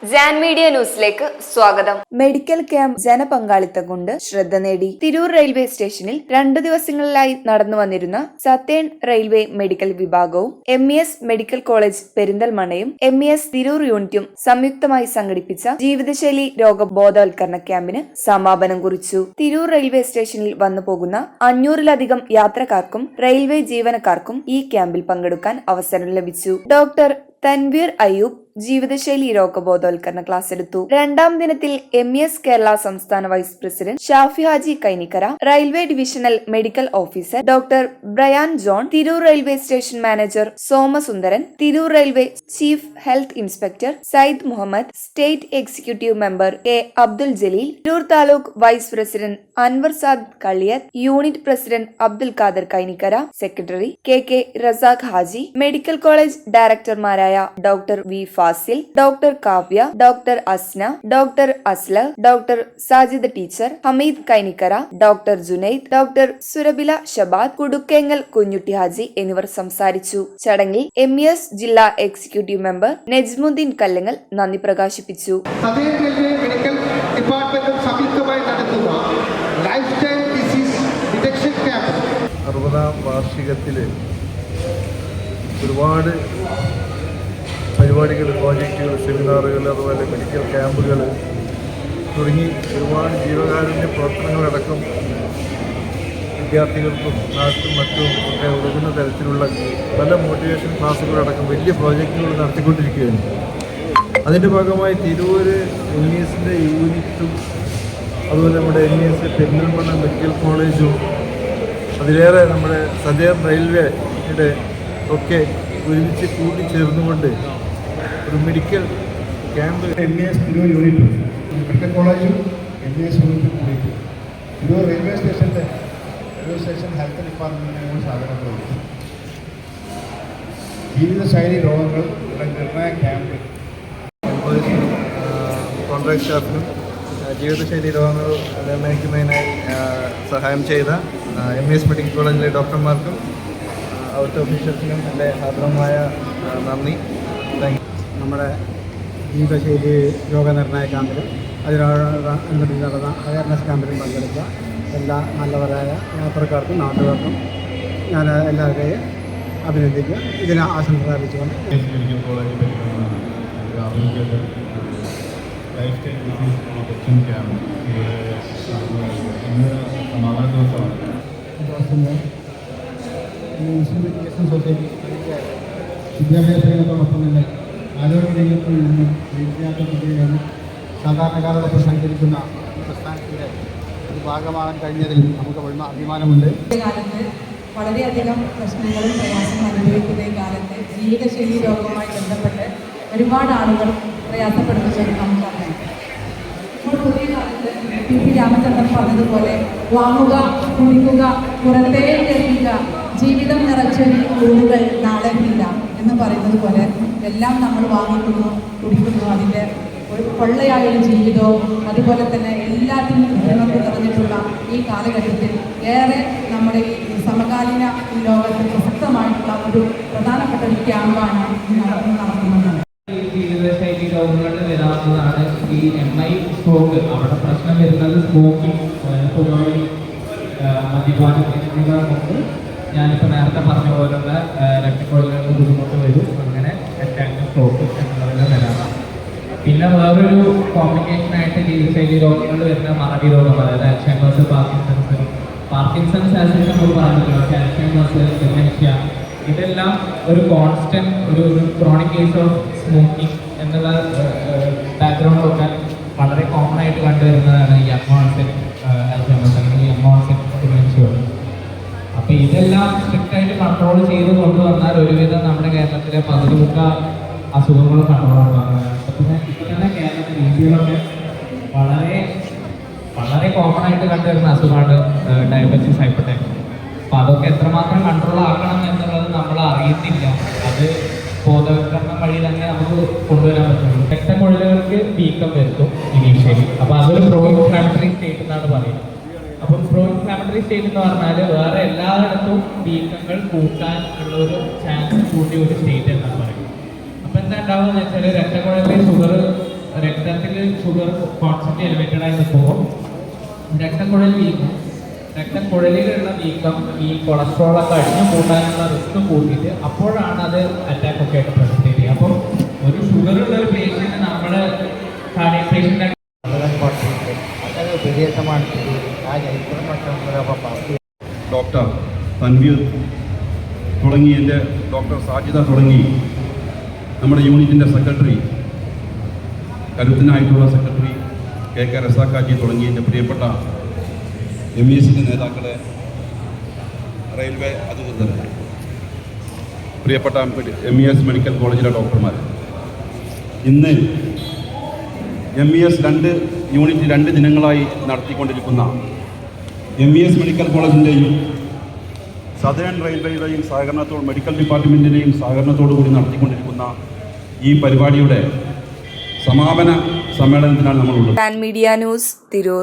Jan media ന്യൂസിലേക്ക് സ്വാഗതം. Medical camp ജനപങ്കാളിത്തം കൊണ്ട് ശ്രദ്ധ നേടി. തിരൂർ റെയിൽവേ സ്റ്റേഷനിൽ 2 ദിവസങ്ങളിലായി നടന്നു വന്നിരുന്ന സതേൺ റെയിൽവേ മെഡിക്കൽ വിഭാഗവും MES മെഡിക്കൽ കോളേജ് പെരിന്തൽമണ്ണയും MES തിരൂർ യൂണിറ്റും സംയുക്തമായി സംഘടിപ്പിച്ച ജീവിതശൈലി രോഗ ബോധവൽക്കരണ ക്യാമ്പിന് സമാപനം കുറിച്ചു. തിരൂർ റെയിൽവേ സ്റ്റേഷനിൽ വന്നു പോകുന്ന 500-ലധികം യാത്രക്കാർക്കും റെയിൽവേ ജീവനക്കാർക്കും ഈ ക്യാമ്പിൽ പങ്കെടുക്കാൻ അവസരം ലഭിച്ചു. ഡോക്ടർ തൻവീർ അയ്യൂബ് ജീവിതശൈലി രോഗബോധവൽക്കരണ ക്ലാസ് എടുത്തു. 2ാം ദിനത്തിൽ MES കേരള സംസ്ഥാന vice president Shafi Haji Kainikkara, railway divisional medical officer doctor Brian John, Tirur railway station manager Somasundaran, Tirur railway chief health inspector Sayyid Muhammad, state executive member K Abdul Jaleel, Tirur taluk vice president Anwar Saad Kaliyath, unit president Abdul Khader Kainikkara, secretary KK Razak Haji, medical college ഡയറക്ടർമാരായ doctor V Fazil, doctor Kavya, doctor Asna, doctor Aslar, doctor Sajid teacher, Hameed Kainikkara, doctor Junaid, doctor സുരബില ഷബാദ്, കുടുക്കേങ്ങൽ Kunjutty Haji എന്നിവർ സംസാരിച്ചു. ചടങ്ങിൽ MES ജില്ലാ executive member Najmuddin കല്ലങ്ങൽ നന്ദി പ്രകാശിപ്പിച്ചു. Medical ഡിപ്പാർട്ട്മെന്റും സംയുക്തമായി നടത്തുന്ന life style disease detection camp 60ാം വാർഷികത്തിൽ ഒരുപാട് പരിപാടികൾ, പ്രോജക്റ്റുകൾ, സെമിനാറുകൾ, അതുപോലെ മെഡിക്കൽ ക്യാമ്പുകൾ തുടങ്ങി ഒരുപാട് ജീവകാരുണ്യ പ്രവർത്തനങ്ങളടക്കം വിദ്യാർത്ഥികൾക്കും നാട്ടിലും മറ്റും ഒക്കെ ഉതകുന്ന തരത്തിലുള്ള പല മോട്ടിവേഷൻ ക്ലാസ്സുകളടക്കം വലിയ പ്രോജക്റ്റുകൾ നടത്തിക്കൊണ്ടിരിക്കുകയാണ്. അതിൻ്റെ ഭാഗമായി തിരൂർ MESൻ്റെ യൂണിറ്റും അതുപോലെ നമ്മുടെ MES പെരിന്തൽമണ്ണ മെഡിക്കൽ കോളേജും അതിലേറെ നമ്മുടെ സതേൺ റെയിൽവേയുടെ ഒക്കെ ഒരുമിച്ച് കൂട്ടിച്ചേർന്നുകൊണ്ട് ഒരു മെഡിക്കൽ ക്യാമ്പ് MES തിരൂർ യൂണിറ്റും മെഡിക്കൽ കോളേജും MES യൂണിറ്റും കൂടിയിട്ട് തിരൂർ റെയിൽവേ സ്റ്റേഷൻ്റെ ഹെൽത്ത് ഡിപ്പാർട്ട്മെൻറ്റിനോട് സാധനങ്ങളുണ്ട്. ജീവിതശൈലി രോഗങ്ങൾ നിർണയ ക്യാമ്പ് കോൺട്രാക്ട് സ്റ്റാഫിനും ജീവിതശൈലി രോഗങ്ങൾ നിർണ്ണയിക്കുന്നതിനായി സഹായം ചെയ്ത MES മെഡിക്കൽ കോളേജിലെ ഡോക്ടർമാർക്കും അവിടുത്തെ ഒഫീഷ്യൽസിനും എൻ്റെ ഹാർദവമായ നന്ദി. നമ്മുടെ ജീവിതശൈലി രോഗനിർണയ ക്യാമ്പിലും അതിനോടനുബന്ധിച്ച് നടന്ന അവയർനെസ് ക്യാമ്പിലും പങ്കെടുത്ത എല്ലാ നല്ലവരായ യാത്രക്കാർക്കും നാട്ടുകാർക്കും ഞാൻ എല്ലാവരെയും അഭിനന്ദിക്കുക. ഇതിനെ ആശംസ അറിയിച്ചുകൊണ്ട് medical college life style disease detection camp ഇവിടെ ഇന്ന് സമാപന ദിവസമാണ്. മുസ്ലിം എഡ്യൂക്കേഷൻ സൊസൈറ്റി വിദ്യാഭ്യാസ രംഗത്തോടൊപ്പം തന്നെ ആരോഗ്യ രംഗത്തിൽ നിന്നും വിദ്യാഭ്യാസ സാധാരണക്കാരോടൊപ്പം സഞ്ചരിക്കുന്ന ഈ പ്രസ്ഥാനത്തിൻ്റെ ഒരു ഭാഗമാകാൻ കഴിഞ്ഞതിൽ നമുക്ക് വളരെ അഭിമാനമുണ്ട്. കാലത്ത് വളരെയധികം പ്രശ്നങ്ങളും പ്രയാസവും അനുഭവിക്കുന്ന ഈ കാലത്ത് ജീവിതശൈലി രോഗവുമായി ബന്ധപ്പെട്ട് ഒരുപാട് ആളുകൾ പ്രയാസപ്പെടുന്നത് നമുക്കറിയാം. ഇപ്പോൾ പുതിയ കാലത്ത് PP രാമചന്ദ്രൻ പറഞ്ഞതുപോലെ വാങ്ങുക, കുടിക്കുക, പുറത്തേ എത്തിക്കുക, ജീവിതം നിറച്ചൊരു ഊരുകൾ നാളെ ഇല്ല എന്ന് പറയുന്നത് പോലെ എല്ലാം നമ്മൾ വാങ്ങിക്കുന്നു, കുടിക്കുന്നു. അതിൻ്റെ ഒരു കൊള്ളയായൊരു ജീവിതവും അതുപോലെ തന്നെ എല്ലാത്തിനും ബുദ്ധിമുട്ട് നിറഞ്ഞിട്ടുള്ള ഈ കാലഘട്ടത്തിൽ ഏറെ നമ്മുടെ ഈ സമകാലീന ഈ ലോകത്ത് പ്രസക്തമായിട്ടുള്ള ഒരു പ്രധാനപ്പെട്ട ഒരു ക്യാമ്പാണ് നടക്കുന്നത്. ജീവിതശൈലി രോഗങ്ങളിൽ വരാവുന്നതാണ് ഈ MI സ്ട്രോക്ക്. അവിടെ പ്രശ്നം വരുന്നത് സ്മോക്കിംഗ്, പുകവലി, മദ്യപാനം എന്നിവ കൊണ്ട് ഞാനിപ്പോൾ നേരത്തെ പറഞ്ഞ പോലുള്ള രക്തക്കൊഴലുകളുടെ ബുദ്ധിമുട്ട് വരും. അങ്ങനെ അറ്റാക്ക്, സ്ട്രോക്ക് എന്നുള്ളതെല്ലാം വരാറാണ്. പിന്നെ വേറൊരു കോംപ്ലിക്കേഷനായിട്ട് ജീവിതശൈലി രോഗങ്ങൾ വരുന്ന മറവി രോഗം, അതായത് അൽഷൈമേഴ്സ്, പാർക്കിൻസൺസ് നമ്മൾ പറഞ്ഞല്ലോ, അൽഷൈമേഴ്സ്, ഡിമെൻഷ്യ, ഇതെല്ലാം ഒരു കോൺസ്റ്റന്റ് ഒരു ക്രോണിക് കേസ് ഓഫ് സ്മോക്കിംഗ് എന്നുള്ള ബാക്ക്ഗ്രൗണ്ടൊക്കെ വളരെ കോമൺ ആയിട്ട് കണ്ടുവരുന്നതാണ് ഈ യങ് ഓൺസെറ്റ് അൽഷൈമേഴ്സ് അല്ലെങ്കിൽ യങ് ഓൺസെറ്റ് ഡിമെൻഷ്യ. അപ്പോൾ ഇതെല്ലാം സ്ട്രിക്റ്റായിട്ട് കൺട്രോൾ ചെയ്ത് കൊണ്ടുവന്നാൽ ഒരുവിധം നമ്മുടെ കേരളത്തിലെ 15 അസുഖങ്ങളും കൺട്രോളാണ്. പിന്നെ ഇപ്പോഴത്തെ കേരളത്തിൽ ഇന്ത്യയിലൊക്കെ വളരെ വളരെ കോമൺ ആയിട്ട് കണ്ടുവരുന്ന അസുഖമാണ് ഡയബറ്റീസ്, ഹൈപ്പർ ടെൻഷൻ. അപ്പോൾ അതൊക്കെ എത്രമാത്രം കൺട്രോൾ ആക്കണം എന്നുള്ളത് നമ്മൾ അറിയുന്നില്ല. അത് ബോധവൽക്കരണം വഴി തന്നെ നമുക്ക് കൊണ്ടുവരാൻ പറ്റുള്ളൂ. രക്തക്കൊഴലുകൾക്ക് വീക്കം വരുത്തും ഇനീഷ്യലി. അപ്പോൾ അതൊരു പ്രോ ഇൻഫ്ലാമറ്ററി സ്റ്റേറ്റ് എന്നാണ് പറയുന്നത്. അപ്പം പ്രോ ഇൻഫ്ലാമറ്ററി സ്റ്റേറ്റ് എന്ന് പറഞ്ഞാൽ വേറെ എല്ലായിടത്തും വീക്കങ്ങൾ കൂട്ടാൻ ഉള്ള ഒരു ചാൻസ് കൂട്ടിയ ഒരു സ്റ്റേറ്റ് എന്നാണ് പറയുന്നത്. അപ്പം എന്താ ഉണ്ടാവുക എന്ന് വെച്ചാൽ രക്തക്കുഴലിലെ ഷുഗർ രക്തത്തിൽ ഷുഗർ കോൺസെപ്റ്റ് എലിവേറ്റഡ് ആയി നിൽക്കുമ്പോൾ രക്തക്കുഴൽ വീക്കം, രക്തക്കുഴലിലുള്ള വീക്കം ഈ കൊളസ്ട്രോളൊക്കെ അടിഞ്ഞു കൂട്ടാനുള്ള റിസ്ക് കൂട്ടിയിട്ട് അപ്പോഴാണ് അത് അറ്റാക്ക് ഒക്കെ ആയിട്ട് പ്രസന്റ് ചെയ്യുക. അപ്പം ഒരു ഷുഗർ ഉള്ള ഒരു പേഷ്യന്റ് നമ്മൾ കാർഡിയക് പേഷ്യന്റ് അതൊരു വിദേശമാണ് ആ ജൈപ്പുരം മറ്റുള്ള ഡോക്ടർ തൻവീർ തുടങ്ങി എൻ്റെ ഡോക്ടർ സാജിദ തുടങ്ങി നമ്മുടെ യൂണിറ്റിൻ്റെ സെക്രട്ടറി, കരുത്തനായിട്ടുള്ള സെക്രട്ടറി കെ റസാഖാജി തുടങ്ങി എൻ്റെ പ്രിയപ്പെട്ട MESൻ്റെ നേതാക്കളെ, റെയിൽവേ അധികൃതർ, പ്രിയപ്പെട്ട MES മെഡിക്കൽ കോളേജിലെ ഡോക്ടർമാർ, ഇന്ന് MES യൂണിറ്റ് 2 ദിനങ്ങളായി നടത്തിക്കൊണ്ടിരിക്കുന്ന MES മെഡിക്കൽ കോളേജിൻ്റെയും സദേൺ റെയിൽവേയുടെയും സഹകരണത്തോട്, മെഡിക്കൽ ഡിപ്പാർട്ട്മെൻറ്റിൻ്റെയും സഹകരണത്തോടു കൂടി നടത്തിക്കൊണ്ടിരിക്കുന്ന ഈ പരിപാടിയുടെ സമാപന സമ്മേളനത്തിനാണ് നമ്മളുള്ളത്. Pan media news, Tirur.